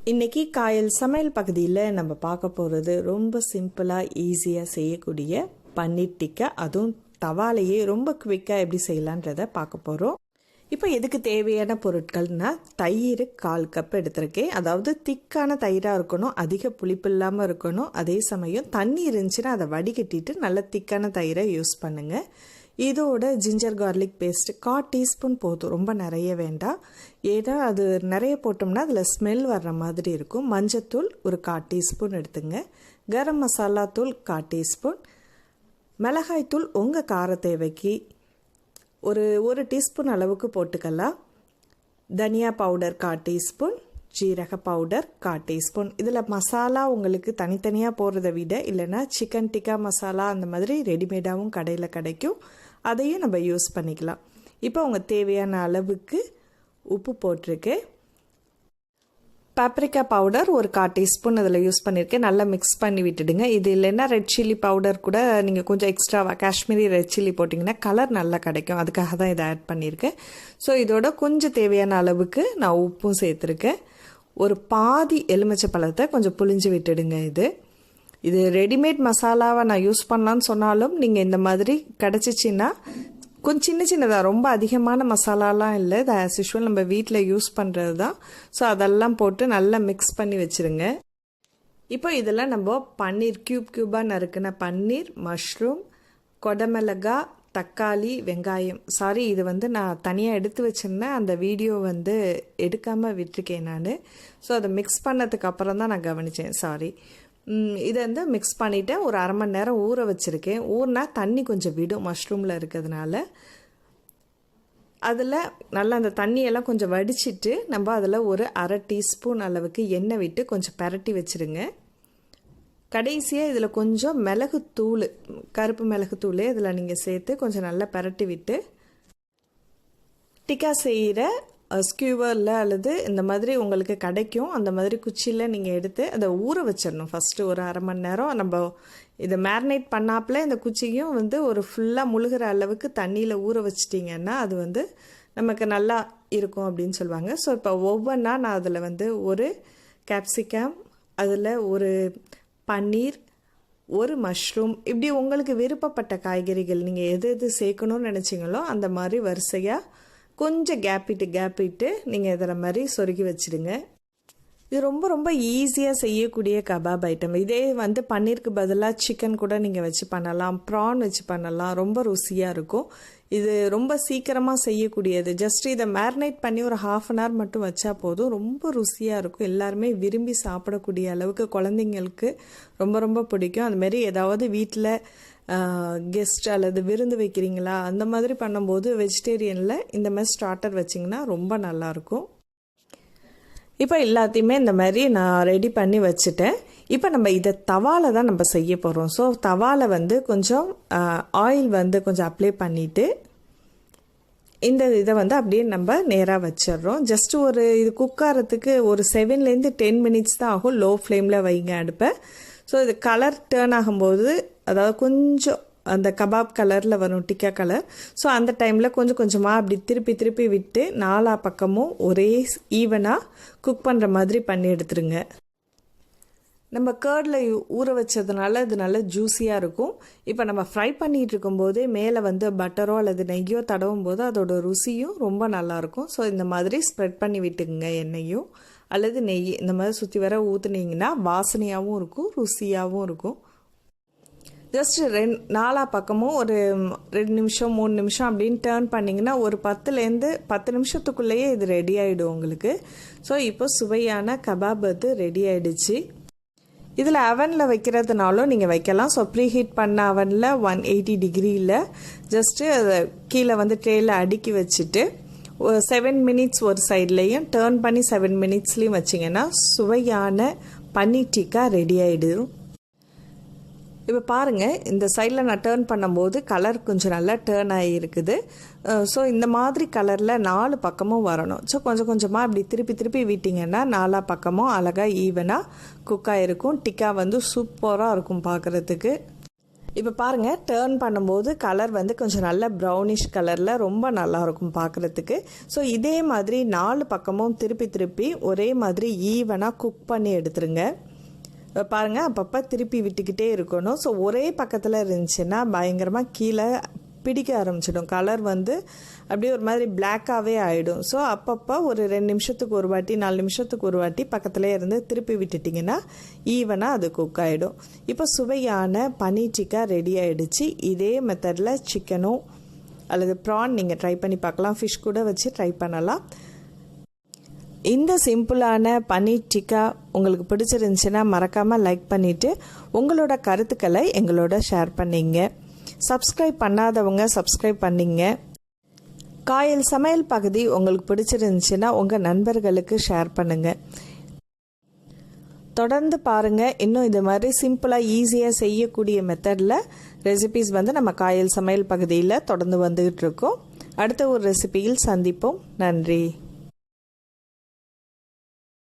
இன்றைக்கி காயல் சமையல் பகுதியில் நம்ம பார்க்க போகிறது ரொம்ப சிம்பிளாக ஈஸியாக செய்யக்கூடிய பன்னீர் டிக்கா, அதுவும் தவாலையே ரொம்ப குவிக்காக எப்படி செய்யலான்றதை பார்க்க போகிறோம். இப்போ இதுக்கு தேவையான பொருட்கள்னால் தயிர் 1/4 கப் எடுத்திருக்கேன். அதாவது திக்கான தயிராக இருக்கணும், அதிக புளிப்பு இல்லாமல் இருக்கணும். அதே சமயம் தண்ணி இருந்துச்சுன்னா அதை வடிகட்டிட்டு நல்ல திக்கான தயிரை யூஸ் பண்ணுங்கள். இதோட ஜிஞ்சர் கார்லிக் பேஸ்ட்டு 1/4 டீஸ்பூன் போதும், ரொம்ப நிறைய வேண்டாம். ஏன்னா அது நிறைய போட்டோம்னா அதில் ஸ்மெல் வர்ற மாதிரி இருக்கும். மஞ்சத்தூள் ஒரு 1/4 டீஸ்பூன் எடுத்துங்க. கரம் மசாலா தூள் 1/4 டீஸ்பூன். மிளகாய்த்தூள் உங்கள் கார தேவைக்கு ஒரு டீஸ்பூன் அளவுக்கு போட்டுக்கலாம். தனியா பவுடர் 1/4 டீஸ்பூன். ஜீரக பவுடர் 1/4 டீஸ்பூன். இதில் மசாலா உங்களுக்கு தனித்தனியாக போடுறத விட இல்லைன்னா சிக்கன் டிக்கா மசாலா அந்த மாதிரி ரெடிமேடாகவும் கடையில் கிடைக்கும், அதையும் நம்ம யூஸ் பண்ணிக்கலாம். இப்போ உங்கள் தேவையான அளவுக்கு உப்பு போட்டிருக்கேன். பாப்ரிக்கா பவுடர் ஒரு 1/4 டீஸ்பூன் அதில் யூஸ் பண்ணியிருக்கேன். நல்லா மிக்ஸ் பண்ணி விட்டுடுங்க. இது இல்லைன்னா ரெட் சில்லி பவுடர் கூட நீங்கள் கொஞ்சம் எக்ஸ்ட்ராவாக காஷ்மீரி ரெட் சில்லி போட்டிங்கன்னா கலர் நல்லா கிடைக்கும், அதுக்காக தான் இதை ஆட் பண்ணியிருக்கேன். ஸோ இதோட கொஞ்சம் தேவையான அளவுக்கு நான் உப்பும் சேர்த்துருக்கேன். ஒரு பாதி எலுமிச்சை பழத்தை கொஞ்சம் புளிஞ்சு விட்டுடுங்க. இது ரெடிமேட் மசாலாவை நான் யூஸ் பண்ணலான்னு சொன்னாலும் நீங்கள் இந்த மாதிரி கிடச்சிச்சின்னா கொஞ்சம் சின்னதாக, ரொம்ப அதிகமான மசாலாலாம் இல்லை, இது ஆஸ் யூஷுவல் நம்ம வீட்டில் யூஸ் பண்ணுறது தான். ஸோ அதெல்லாம் போட்டு நல்லா மிக்ஸ் பண்ணி வச்சுருங்க. இப்போ இதெல்லாம் நம்ம பன்னீர் க்யூபாக நறுக்கின பன்னீர், மஷ்ரூம், கொடமிளகா, தக்காளி, வெங்காயம். சாரி, இது நான் தனியாக எடுத்து வச்சுருந்தேன், அந்த வீடியோ எடுக்காமல் விட்டுருக்கேன் நான். ஸோ அதை மிக்ஸ் பண்ணதுக்கு அப்புறம் தான் நான் கவனித்தேன், சாரி. இதை மிக்ஸ் பண்ணிவிட்டேன். ஒரு 1/2 மணி நேரம் ஊற வச்சுருக்கேன். ஊறினா தண்ணி கொஞ்சம் விடும் மஷ்ரூமில் இருக்கிறதுனால. அதில் நல்லா அந்த தண்ணியெல்லாம் கொஞ்சம் வடிச்சிட்டு நம்ம அதில் ஒரு 1/2 டீஸ்பூன் அளவுக்கு எண்ணெய் விட்டு கொஞ்சம் பரட்டி வச்சுருங்க. கடைசியாக இதில் கொஞ்சம் மிளகுத்தூள், கருப்பு மிளகுத்தூள் இதில் நீங்கள் சேர்த்து கொஞ்சம் நல்லா பரட்டி விட்டு டிக்கா செய்கிற ஸ்கியூவரில் அல்லது இந்த மாதிரி உங்களுக்கு கிடைக்கும், அந்த மாதிரி குச்சியில் நீங்கள் எடுத்து அதை ஊற வச்சிடணும். ஃபஸ்ட்டு ஒரு 1/2 மணி நேரம் நம்ம இதை மேரினேட் பண்ணாப்பில் இந்த குச்சியும் ஒரு ஃபுல்லாக முழுகிற அளவுக்கு தண்ணியில் ஊற வச்சிட்டிங்கன்னா அது நமக்கு நல்லா இருக்கும் அப்படின்னு சொல்லுவாங்க. ஸோ இப்போ ஒவ்வொன்றா நான் அதில் ஒரு கேப்சிகம், அதில் ஒரு பன்னீர், ஒரு மஷ்ரூம், இப்படி உங்களுக்கு விருப்பப்பட்ட காய்கறிகள் நீங்கள் எது சேர்க்கணும்னு நினச்சிங்களோ அந்த மாதிரி வரிசையாக கொஞ்சம் கேப்பிட்டு நீங்கள் இதில் மாதிரி சொருகி வச்சுடுங்க. இது ரொம்ப ரொம்ப ஈஸியாக செய்யக்கூடிய கபாப் ஐட்டம். இதே பன்னீருக்கு பதிலாக சிக்கன் கூட நீங்கள் வச்சு பண்ணலாம், ப்ரான் வச்சு பண்ணலாம், ரொம்ப ருசியாக இருக்கும். இது ரொம்ப சீக்கிரமாக செய்யக்கூடியது. ஜஸ்ட் இதை மேரினேட் பண்ணி ஒரு 1/2 அன் ஹவர் மட்டும் வச்சா போதும், ரொம்ப ருசியாக இருக்கும். எல்லாருமே விரும்பி சாப்பிடக்கூடிய அளவுக்கு குழந்தைங்களுக்கு ரொம்ப ரொம்ப பிடிக்கும். அதுமாரி ஏதாவது வீட்டில் கெஸ்ட் அல்லது விருந்து வைக்கிறீங்களா, அந்த மாதிரி பண்ணும்போது வெஜிடேரியனில் இந்த மாதிரி ஸ்டார்டர் வச்சிங்கன்னா ரொம்ப நல்லாயிருக்கும். இப்போ எல்லாத்தையுமே இந்த மாதிரி நான் ரெடி பண்ணி வச்சுட்டேன். இப்போ நம்ம இதை தவாவில் தான் நம்ம செய்ய போகிறோம். ஸோ தவாவில் கொஞ்சம் ஆயில் கொஞ்சம் அப்ளை பண்ணிவிட்டு இந்த இதை அப்படியே நம்ம நேராக வச்சிடுறோம். ஜஸ்ட் இது குக்காரத்துக்கு ஒரு 7லேருந்து 10 மினிட்ஸ் தான் ஆகும். லோ ஃப்ளேமில் வைங்க அடுப்பை. ஸோ இது கலர் டேர்ன் ஆகும்போது, அதாவது கொஞ்சம் அந்த கபாப் கலரில் வரும், டிக்கா கலர். ஸோ அந்த டைமில் கொஞ்சம் கொஞ்சமாக அப்படி திருப்பி விட்டு 4 பக்கமும் ஒரே ஈவனாக குக் பண்ணுற மாதிரி பண்ணி எடுத்துருங்க. நம்ம கேர்டில் ஊற வச்சதுனால இது நல்லா ஜூஸியாக இருக்கும். இப்போ நம்ம ஃப்ரை பண்ணிகிட்டு இருக்கும்போதே மேலே பட்டரோ அல்லது நெய்யோ தடவும் போது அதோட ருசியும் ரொம்ப நல்லாயிருக்கும். ஸோ இந்த மாதிரி ஸ்ப்ரெட் பண்ணி விட்டுக்குங்க. எண்ணெயும் அல்லது நெய் இந்த மாதிரி சுற்றி வர ஊற்றுனீங்கன்னா வாசனையாகவும் இருக்கும், ருசியாகவும் இருக்கும். ஜஸ்ட் 4 பக்கமும் ஒரு 2 நிமிஷம் 3 நிமிஷம் அப்படின்னு டேர்ன் பண்ணிங்கன்னா ஒரு 10லேருந்து 10 நிமிஷத்துக்குள்ளேயே இது ரெடி ஆகிடும் உங்களுக்கு. ஸோ இப்போ சுவையான கபாப் ரெடி ஆகிடுச்சு. இதில் அவனில் வைக்கிறதுனாலும் நீங்கள் வைக்கலாம். ஸோ ப்ரீஹீட் பண்ண அவனில் 180 டிகிரியில் ஜஸ்ட்டு அதை கீழே ட்ரேயில் அடுக்கி வச்சுட்டு 7 மினிட்ஸ் ஒரு சைட்லேயும் டேர்ன் பண்ணி 7 மினிட்ஸ்லேயும் வச்சிங்கன்னா சுவையான பன்னீர் டிக்கா ரெடி ஆகிடும். இப்போ பாருங்கள், இந்த சைடில் நான் டேர்ன் பண்ணும்போது கலர் கொஞ்சம் நல்லா டேர்ன் ஆகியிருக்குது. ஸோ இந்த மாதிரி கலரில் 4 பக்கமும் வரணும். ஸோ கொஞ்சம் கொஞ்சமாக அப்படி திருப்பி விட்டிங்கன்னா 4 பக்கமும் அழகாக ஈவனாக குக் ஆகிருக்கும். டிக்கா சூப்பராக இருக்கும் பார்க்குறதுக்கு. இப்போ பாருங்கள், டேர்ன் பண்ணும்போது கலர் வந்து கொஞ்சம் நல்ல ப்ரௌனிஷ் கலரில் ரொம்ப நல்லாயிருக்கும் பார்க்குறதுக்கு. ஸோ இதே மாதிரி 4 பக்கமும் திருப்பி திருப்பி ஒரே மாதிரி ஈவனாக குக் பண்ணி எடுத்துருங்க. பாருங்கள், அப்பப்போ திருப்பி விட்டுக்கிட்டே இருக்கணும். ஸோ ஒரே பக்கத்தில் இருந்துச்சுன்னா பயங்கரமாக கீழே பிடிக்க ஆரம்பிச்சிடும். கலர் வந்து அப்படியே ஒரு மாதிரி பிளாக்காகவே ஆகிடும். ஸோ அப்பப்போ ஒரு 2 நிமிஷத்துக்கு ஒரு வாட்டி 4 நிமிஷத்துக்கு ஒரு வாட்டி பக்கத்துலேயே இருந்து திருப்பி விட்டுட்டிங்கன்னா ஈவனாக அது குக் ஆகிடும். இப்போ சுவையான பனீர் டிக்கா ரெடி ஆகிடுச்சு. இதே மெத்தடில் சிக்கனோ அல்லது ப்ரான் நீங்கள் ட்ரை பண்ணி பார்க்கலாம். ஃபிஷ் கூட வச்சு ட்ரை பண்ணலாம். இந்த சிம்பிளான பனீர் டிக்கா உங்களுக்கு பிடிச்சிருந்துச்சுன்னா மறக்காமல் லைக் பண்ணிவிட்டு உங்களோட கருத்துக்களை எங்களோட ஷேர் பண்ணிங்க. சப்ஸ்கிரைப் பண்ணாதவங்க சப்ஸ்கிரைப் பண்ணிங்க. காயல் சமையல் பகுதி உங்களுக்கு பிடிச்சிருந்துச்சுன்னா உங்கள் நண்பர்களுக்கு ஷேர் பண்ணுங்கள். தொடர்ந்து பாருங்கள். இன்னும் இது மாதிரி சிம்பிளாக ஈஸியாக செய்யக்கூடிய மெத்தடில் ரெசிபீஸ் வந்து நம்ம காயல் சமையல் பகுதியில் தொடர்ந்து வந்துகிட்டு இருக்கோம். அடுத்த ஒரு ரெசிபியில் சந்திப்போம். நன்றி.